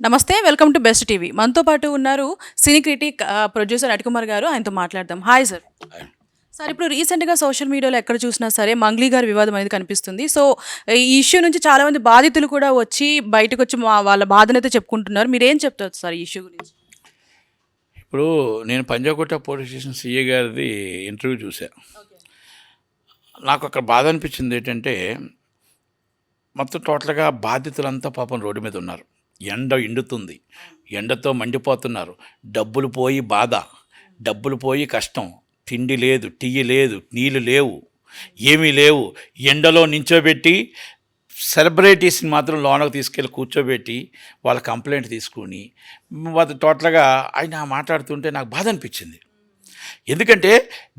నమస్తే. Welcome to best TV. మనతో పాటు ఉన్నారు సినీ క్రిటిక్ ప్రొడ్యూసర్ అటుకుమార్ గారు. ఆయనతో మాట్లాడదాం. Hi sir. సార్ ఇప్పుడు రీసెంట్‌గా సోషల్ మీడియాలో ఎక్కడ చూసినా సరే మంగ్లీ గారి వివాదం అనేది కనిపిస్తుంది. సో, ఈ ఇష్యూ నుంచి చాలామంది బాధితులు కూడా వచ్చి బయటకొచ్చి వాళ్ళ బాధనైతే చెప్పుకుంటున్నారు. మీరేం చెప్తారు సార్ ఈ ఇష్యూ గురించి? ఇప్పుడు నేను పంజాగుట్ట పోలీస్ స్టేషన్ సీఏ గారిది ఇంటర్వ్యూ చూసా. నాకు అక్కడ బాధ అనిపించింది ఏంటంటే, మొత్తం టోటల్గా బాధితులంతా పాపం రోడ్డు మీద ఉన్నారు. ఎండ ఎండుతుంది, ఎండతో మండిపోతున్నారు. డబ్బులు పోయి బాధ, డబ్బులు పోయి కష్టం, తిండి లేదు, టీ లేదు, నీళ్ళు లేవు, ఏమీ లేవు. ఎండలో నించోబెట్టి సెలబ్రిటీస్ని మాత్రం లోనకు తీసుకెళ్ళి కూర్చోబెట్టి వాళ్ళ కంప్లైంట్ తీసుకుని వాళ్ళు టోటల్గా ఆయన మాట్లాడుతుంటే నాకు బాధ అనిపించింది. ఎందుకంటే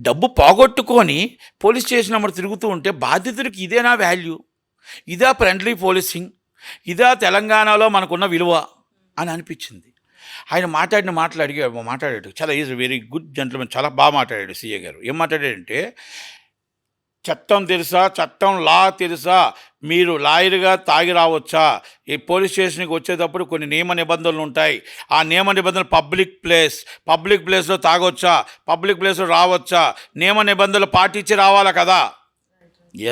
డబ్బు పోగొట్టుకొని పోలీస్ స్టేషన్ నెంబర్ తిరుగుతూ ఉంటే బాధితుడికి ఇదేనా వాల్యూ, ఇదా ఫ్రెండ్లీ పోలీసింగ్, ఇదా తెలంగాణలో మనకున్న విలువ అని అనిపించింది. ఆయన మాట్లాడాడు చాలా ఈజ్ వెరీ గుడ్ జెంట్లమెన్, చాలా బాగా మాట్లాడాడు సీఏ గారు. ఏం మాట్లాడాడంటే, చట్టం తెలుసా, చట్టం లా తెలుసా, మీరు లాయర్గా తాగి రావచ్చా, ఈ పోలీస్ స్టేషన్కి వచ్చేటప్పుడు కొన్ని నియమ నిబంధనలు ఉంటాయి. ఆ నియమ నిబంధనలు పబ్లిక్ ప్లేస్లో తాగొచ్చా, పబ్లిక్ ప్లేస్లో రావచ్చా, నియమ నిబంధనలు పాటించి రావాలా కదా.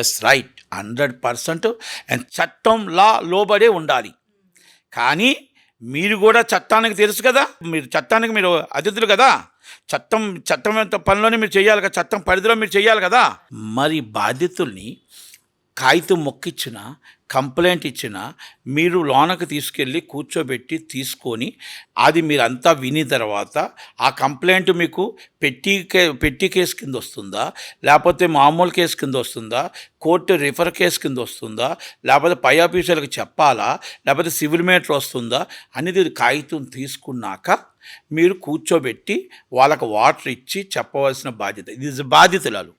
Yes right, 100%. అండ్ చట్టం లా లోబడే ఉండాలి. కానీ మీరు కూడా చట్టానికి తెలుసు కదా, చట్టానికి మీరు అతిథులు కదా, చట్టం పనిలోనే మీరు చేయాలి కదా, చట్టం పరిధిలో మీరు చేయాలి కదా. మరి బాధితుల్ని కాగితం మొక్కిచ్చిన, కంప్లైంట్ ఇచ్చిన మీరు లోనకు తీసుకెళ్ళి కూర్చోబెట్టి తీసుకొని అది మీరంతా విని తర్వాత ఆ కంప్లైంట్ మీకు పెట్టి కేసు కింద వస్తుందా, లేకపోతే మామూలు కేసు కింద వస్తుందా, కోర్టు రిఫర్ కేసు కింద వస్తుందా, లేకపోతే పై ఆఫీసర్లకు చెప్పాలా, లేకపోతే సివిల్ మేటర్ వస్తుందా అనేది కాగితం తీసుకున్నాక మీరు కూర్చోబెట్టి వాళ్ళకు వాటర్ ఇచ్చి చెప్పవలసిన బాధ్యత. ఇది ఇస్ బాధితులు,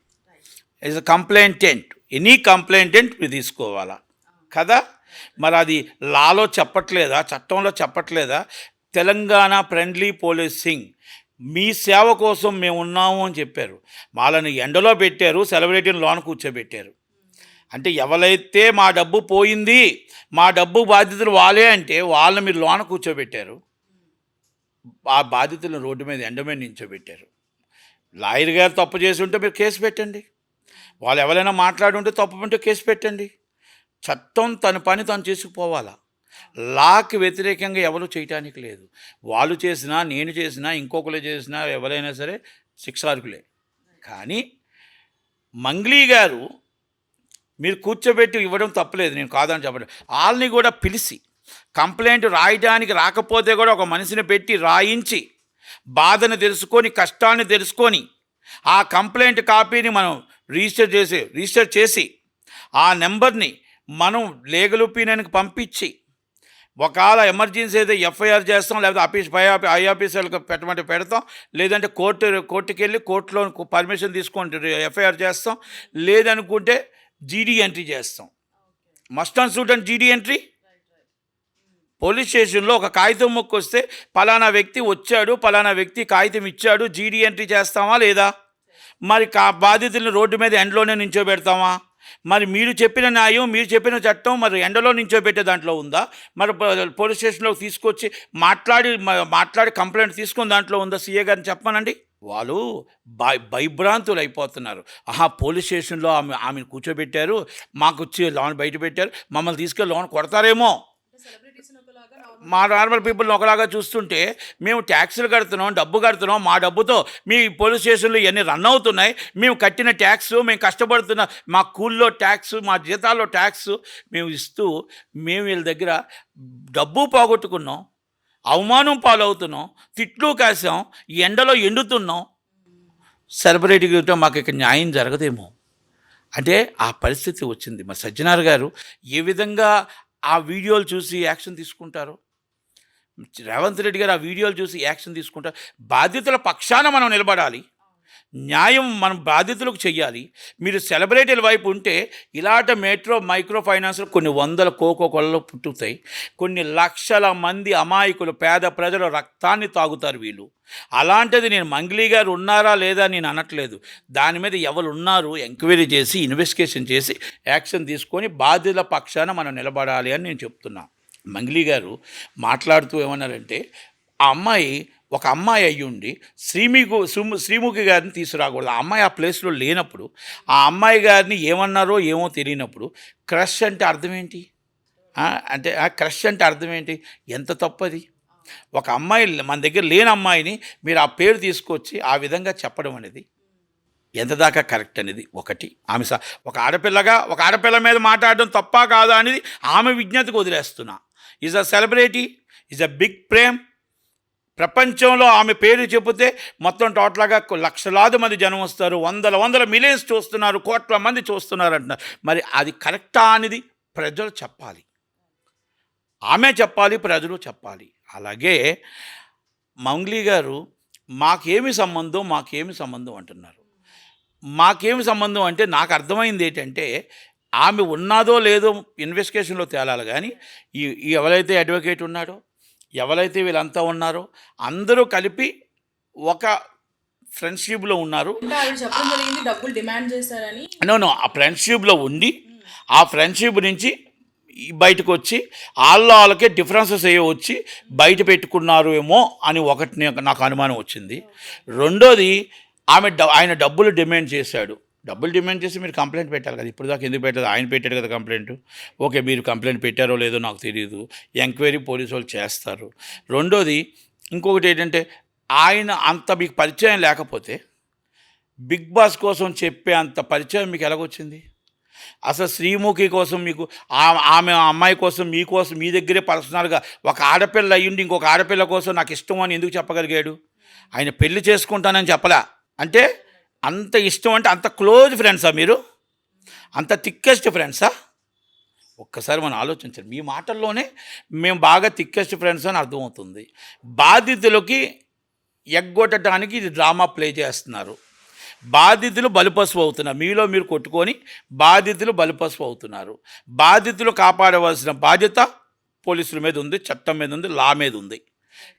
ఇస్ కంప్లైంటెంట్. ఎనీ కంప్లైంటెంట్ మీరు తీసుకోవాలా కదా. మరి అది లాలో చెప్పట్లేదా, చట్టంలో చెప్పట్లేదా? తెలంగాణ ఫ్రెండ్లీ పోలీసింగ్, మీ సేవ కోసం మేము ఉన్నాము అని చెప్పారు. వాళ్ళని ఎండలో పెట్టారు, సెలబ్రిటీని లోన కూర్చోబెట్టారు. అంటే ఎవరైతే మా డబ్బు పోయింది, మా డబ్బు బాధితులు వాళ్ళే అంటే వాళ్ళని మీరు లోన కూర్చోబెట్టారు. ఆ బాధితులను రోడ్డు మీద ఎండ మీద నించోబెట్టారు. లాయర్ గారు తప్పు చేసి ఉంటే మీరు కేసు పెట్టండి, వాళ్ళు ఎవరైనా మాట్లాడుంటే తప్పు ఉంటే కేసు పెట్టండి. చట్టం తన పని తను చేసుకుపోవాలా. లాకి వ్యతిరేకంగా ఎవరు చేయటానికి లేదు. వాళ్ళు చేసినా, నేను చేసినా, ఇంకొకరు చేసినా, ఎవరైనా సరే శిక్షార్హులే. కానీ మంగ్లీ గారు మీరు కూర్చోబెట్టి ఇవ్వడం తప్పలేదు, నేను కాదని చెప్పడం. వాళ్ళని కూడా పిలిచి కంప్లైంట్ రాయడానికి రాకపోతే కూడా ఒక మనిషిని పెట్టి రాయించి బాధను తెలుసుకొని, కష్టాన్ని తెలుసుకొని ఆ కంప్లైంట్ కాపీని మనం రిజిస్టర్ చేసి ఆ నెంబర్ని మనం లీగల్ ఒపీనియన్కి పంపించి ఒకవేళ ఎమర్జెన్సీ అయితే ఎఫ్ఐఆర్ చేస్తాం, లేకపోతే ఐ ఆఫీసర్లకు పెట్టమంటే పెడతాం, లేదంటే కోర్టుకి వెళ్ళి కోర్టులో పర్మిషన్ తీసుకొని ఎఫ్ఐఆర్ చేస్తాం, లేదనుకుంటే జీడీ ఎంట్రీ చేస్తాం. మస్ట్ అండ్ షుడ్ అండ్ జీడీ ఎంట్రీ. పోలీస్ స్టేషన్లో ఒక కాగితం ముక్క వస్తే పలానా వ్యక్తి వచ్చాడు, పలానా వ్యక్తి కాగితం ఇచ్చాడు, జీడీ ఎంట్రీ చేస్తామా లేదా? మరి బాధితులను రోడ్డు మీద ఎండలోనే నించోబెడతామా? మరి మీరు చెప్పిన న్యాయం, మీరు చెప్పిన చట్టం మరి ఎండలో నించోబెట్టే దాంట్లో ఉందా? మరి పోలీస్ స్టేషన్లోకి తీసుకొచ్చి మాట్లాడి కంప్లైంట్ తీసుకుని దాంట్లో ఉందా? సీఏ గారిని చెప్పమనండి. వాళ్ళు భయభ్రాంతులు అయిపోతున్నారు. పోలీస్ స్టేషన్లో ఆమెను కూర్చోబెట్టారు, మాకు వచ్చి లోన్ బయట పెట్టారు, మమ్మల్ని తీసుకెళ్ళి లోన్ కొడతారేమో. మా నార్మల్ పీపుల్ని ఒకలాగా చూస్తుంటే మేము ట్యాక్సులు కడుతున్నాం, డబ్బు కడుతున్నాం, మా డబ్బుతో మీ పోలీస్ స్టేషన్లు ఇవన్నీ రన్ అవుతున్నాయి, మేము కట్టిన ట్యాక్స్, మేము కష్టపడుతున్న మా కూల్లో ట్యాక్స్, మా జీతాల్లో ట్యాక్స్ మేము ఇస్తూ మేము వీళ్ళ దగ్గర డబ్బు పోగొట్టుకున్నాం, అవమానం పాలవుతున్నాం, తిట్లు కాసాం, ఎండలో ఎండుతున్నాం. సెలబ్రిటీతో మాకు ఇక్కడ న్యాయం జరగదేమో అంటే ఆ పరిస్థితి వచ్చింది. మరి సజ్జనార్ గారు ఏ విధంగా ఆ వీడియోలు చూసి యాక్షన్ తీసుకుంటారు, రేవంత్ రెడ్డి గారు ఆ వీడియోలు చూసి యాక్షన్ తీసుకుంటారు. బాధితుల పక్షాన మనం నిలబడాలి, న్యాయం మనం బాధితులకు చెయ్యాలి. మీరు సెలబ్రిటీల వైపు ఉంటే ఇలాంటి మైక్రో ఫైనాన్స్లో కొన్ని వందల కోకోకొలలో పుట్టుతాయి, కొన్ని లక్షల మంది అమాయకులు పేద ప్రజల రక్తాన్ని తాగుతారు వీళ్ళు. అలాంటిది నేను మంగ్లీ గారు ఉన్నారా లేదా నేను అనట్లేదు, దాని మీద ఎవరు ఉన్నారు ఎంక్వైరీ చేసి ఇన్వెస్టిగేషన్ చేసి యాక్షన్ తీసుకొని బాధితుల పక్షాన మనం నిలబడాలి అని నేను చెప్తున్నాను. మంగ్లీ గారు మాట్లాడుతూ ఏమన్నారంటే ఆ అమ్మాయి ఒక అమ్మాయి అయ్యుండి శ్రీముఖి గారిని తీసుకురాకూడదు. ఆ అమ్మాయి ఆ ప్లేస్లో లేనప్పుడు ఆ అమ్మాయి గారిని ఏమన్నారో ఏమో తెలియనప్పుడు క్రష్ అంటే అర్థం ఏంటి? అంటే క్రష్ అంటే అర్థం ఏంటి? ఎంత తప్పది. ఒక అమ్మాయి మన దగ్గర లేని అమ్మాయిని మీరు ఆ పేరు తీసుకొచ్చి ఆ విధంగా చెప్పడం అనేది ఎంత దాకా కరెక్ట్ అనేది ఒకటి. ఆమె ఒక ఆడపిల్ల మీద మాట్లాడడం తప్పా కాదా అనేది ఆమె విజ్ఞతకు వదిలేస్తున్నా. Is a celebrity, is a big frame. ప్రపంచంలో ఆమె పేరు చెబితే మొత్తం టోటల్గా లక్షలాది మంది జనం వస్తారు, వందల మిలియన్స్ చూస్తున్నారు, కోట్ల మంది చూస్తున్నారు అంటున్నారు. మరి అది కరెక్టా అనేది ప్రజలు చెప్పాలి, ఆమె చెప్పాలి, ప్రజలు చెప్పాలి. అలాగే మంగ్లీ గారు మాకేమి సంబంధం అంటున్నారు. మాకేమి సంబంధం అంటే నాకు అర్థమైంది ఏంటంటే ఆమె ఉన్నాదో లేదో ఇన్వెస్టిగేషన్లో తేలాలి. కానీ ఈ ఎవరైతే అడ్వకేట్ ఉన్నాడో, ఎవరైతే వీళ్ళంతా ఉన్నారో అందరూ కలిపి ఒక ఫ్రెండ్షిప్లో ఉన్నారు. నో ఆ ఫ్రెండ్షిప్లో ఉండి ఆ ఫ్రెండ్షిప్ నుంచి బయటకు వచ్చి వాళ్ళకే డిఫరెన్సెస్ అయ్యే వచ్చి బయట పెట్టుకున్నారు ఏమో అని ఒకటి నాకు అనుమానం వచ్చింది. రెండోది ఆయన డబ్బులు డిమాండ్ చేశాడు. డబ్బులు డిమాండ్ చేసి మీరు కంప్లైంట్ పెట్టాలి కదా. ఇప్పుడు దాకా ఎందుకు పెట్టలేదు? ఆయన పెట్టాడు కదా కంప్లైంట్. ఓకే, మీరు కంప్లైంట్ పెట్టారో లేదో నాకు తెలియదు, ఎంక్వైరీ పోలీసు వాళ్ళు చేస్తారు. రెండోది ఇంకొకటి ఏంటంటే ఆయన అంత మీకు పరిచయం లేకపోతే బిగ్ బాస్ కోసం చెప్పే అంత పరిచయం మీకు ఎలాగొచ్చింది? అసలు శ్రీముఖి కోసం మీకు ఆమె అమ్మాయి కోసం మీకోసం మీ దగ్గరే పర్సనల్గా ఒక ఆడపిల్ల అయ్యుండి ఇంకొక ఆడపిల్ల కోసం నాకు ఇష్టం అని ఎందుకు చెప్పగలిగాడు? ఆయన పెళ్లి చేసుకుంటానని చెప్పలా. అంటే అంత ఇష్టం అంటే అంత క్లోజ్ ఫ్రెండ్సా మీరు? అంత థిక్కెస్ట్ ఫ్రెండ్సా? ఒక్కసారి మనం ఆలోచించండి. మీ మాటల్లోనే మేము బాగా థిక్కెస్ట్ ఫ్రెండ్స్ అని అర్థమవుతుంది. బాధితులకి ఎగ్గొట్టడానికి ఇది డ్రామా ప్లే చేస్తున్నారు. బాధితులు బలిపశువు అవుతున్నారు. మీలో మీరు కొట్టుకొని బాధితులు బలిపశువు అవుతున్నారు. బాధితులు కాపాడవలసిన బాధ్యత పోలీసుల మీద ఉంది, చట్టం మీద ఉంది, లా మీద ఉంది.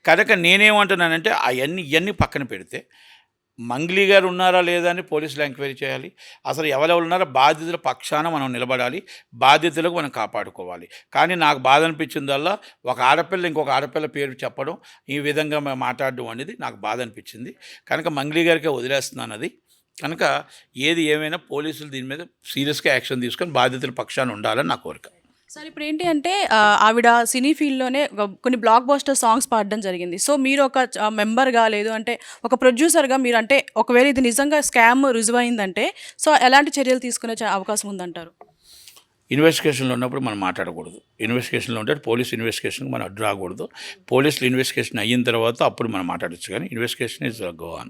కనుక నేనేమంటున్నానంటే ఇవన్నీ పక్కన పెడితే మంగ్లీ గారు ఉన్నారా లేదా అని పోలీసులు ఎంక్వైరీ చేయాలి. అసలు ఎవరెవరు ఉన్నారో బాధితుల పక్షాన మనం నిలబడాలి, బాధితులకు మనం కాపాడుకోవాలి. కానీ నాకు బాధ అనిపించిందల్లా ఒక ఆడపిల్ల ఇంకొక ఆడపిల్ల పేరు చెప్పడం, ఈ విధంగా మాట్లాడడం అనేది నాకు బాధ అనిపించింది. కనుక మంగ్లీ గారికే వదిలేస్తున్నాను అది. కనుక ఏది ఏమైనా పోలీసులు దీని మీద సీరియస్గా యాక్షన్ తీసుకొని బాధితుల పక్షాన ఉండాలని నా కోరిక. సార్ ఇప్పుడు ఏంటి అంటే ఆవిడ సినీ ఫీల్డ్లోనే కొన్ని బ్లాక్ బస్టర్ సాంగ్స్ పాడడం జరిగింది. సో మీరు ఒక మెంబర్గా లేదు అంటే ఒక ప్రొడ్యూసర్గా మీరు అంటే ఒకవేళ ఇది నిజంగా స్కామ్ రుజువు అయిందంటే సో ఎలాంటి చర్యలు తీసుకునే అవకాశం ఉందంటారు? ఇన్వెస్టిగేషన్లో ఉన్నప్పుడు మనం మాట్లాడకూడదు. ఇన్వెస్టిగేషన్లో ఉంటే పోలీస్ ఇన్వెస్టిగేషన్కి మనం అడ్డు రాకూడదు. పోలీసులు ఇన్వెస్టిగేషన్ అయిన తర్వాత అప్పుడు మనం మాట్లాడచ్చు. కానీ ఇన్వెస్టిగేషన్ ఇస్ గో ఆన్.